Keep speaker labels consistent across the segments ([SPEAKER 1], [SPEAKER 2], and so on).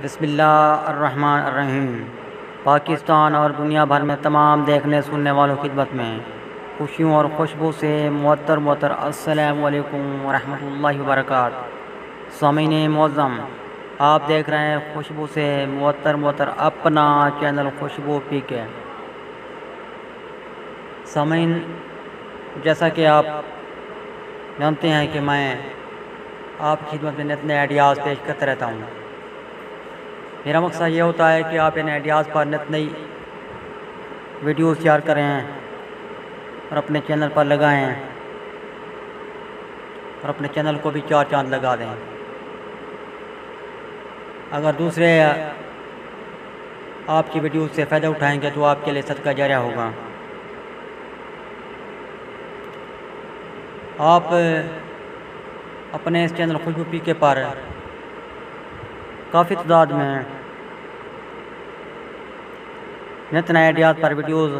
[SPEAKER 1] बिस्मिल्लाहिर्रहमानिर्रहीम। पाकिस्तान और दुनिया भर में तमाम देखने सुनने वालों की खिदमत में खुशियों और खुशबू से मुअत्तर अस्सलामु अलैकुम वरहमतुल्लाहि वबरकातुहू। सामीन मुअज़्ज़म, आप देख रहे हैं खुशबू से मुअत्तर अपना चैनल खुशबू पी के। सामीन, जैसा कि आप जानते हैं कि मैं आपकी खिदमत में नित नए आइडियाज़ पेश करता रहता हूँ। मेरा मकसद ये होता है कि आप इन आइडियाज़ पर नित नई वीडियोज़ तैयार करें और अपने चैनल पर लगाएं और अपने चैनल को भी चार चांद लगा दें। अगर दूसरे आपकी वीडियोज़ से फ़ायदा उठाएंगे तो आपके लिए सदका जारिया होगा। आप अपने इस चैनल खुशबू पी के पर काफ़ी तादाद में नित नए आइडियाज़ पर वीडियोज़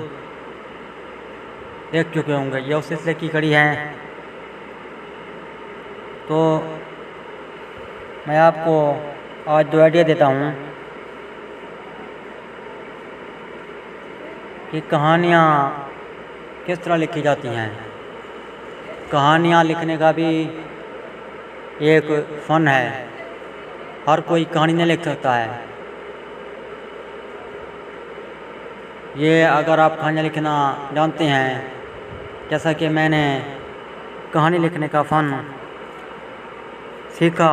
[SPEAKER 1] देख चुके होंगे। ये उस सिलसिले की कड़ी हैं, तो मैं आपको आज दो आइडिया देता हूँ कि कहानियाँ किस तरह लिखी जाती हैं। कहानियाँ लिखने का भी एक फ़न है, हर कोई कहानी नहीं लिख सकता है। ये अगर आप कहानियाँ लिखना जानते हैं, जैसा कि मैंने कहानी लिखने का फ़न सीखा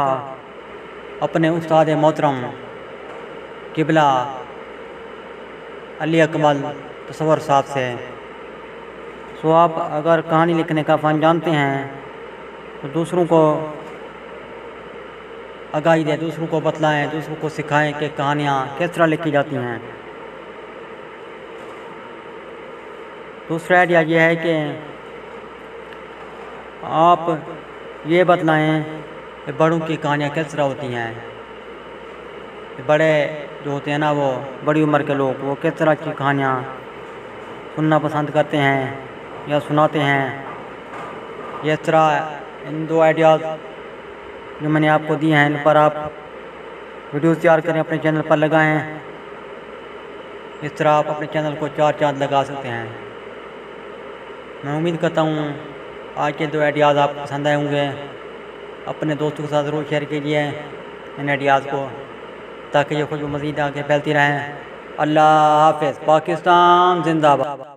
[SPEAKER 1] अपने उस्ताद मोहतरम किबला अली अकमल तसव्वुर साहब से। सो आप अगर कहानी लिखने का फ़न जानते हैं तो दूसरों को आगाही दें, दूसरों को बतलाएं, दूसरों को सिखाएं कि कहानियाँ किस तरह लिखी जाती हैं। दूसरा आइडिया यह है कि आप ये बतलाएं कि बड़ों की कहानियाँ किस तरह होती हैं। बड़े जो होते हैं ना, वो बड़ी उम्र के लोग, वो किस तरह की कहानियाँ सुनना पसंद करते हैं या सुनाते हैं। इस तरह इन दो आइडियाज़ जो मैंने आपको दिए हैं, इन पर आप वीडियोज़ तैयार करें, अपने चैनल पर लगाएं। इस तरह आप अपने चैनल को चार चांद लगा सकते हैं। मैं उम्मीद करता हूँ आज के दो आइडियाज़ आपको पसंद आए होंगे। अपने दोस्तों के साथ ज़रूर शेयर कीजिए इन आइडियाज़ को, ताकि ये खुशबू मज़ीद आगे फैलती रहें। अल्लाह हाफ़िज़। पाकिस्तान जिंदाबाद।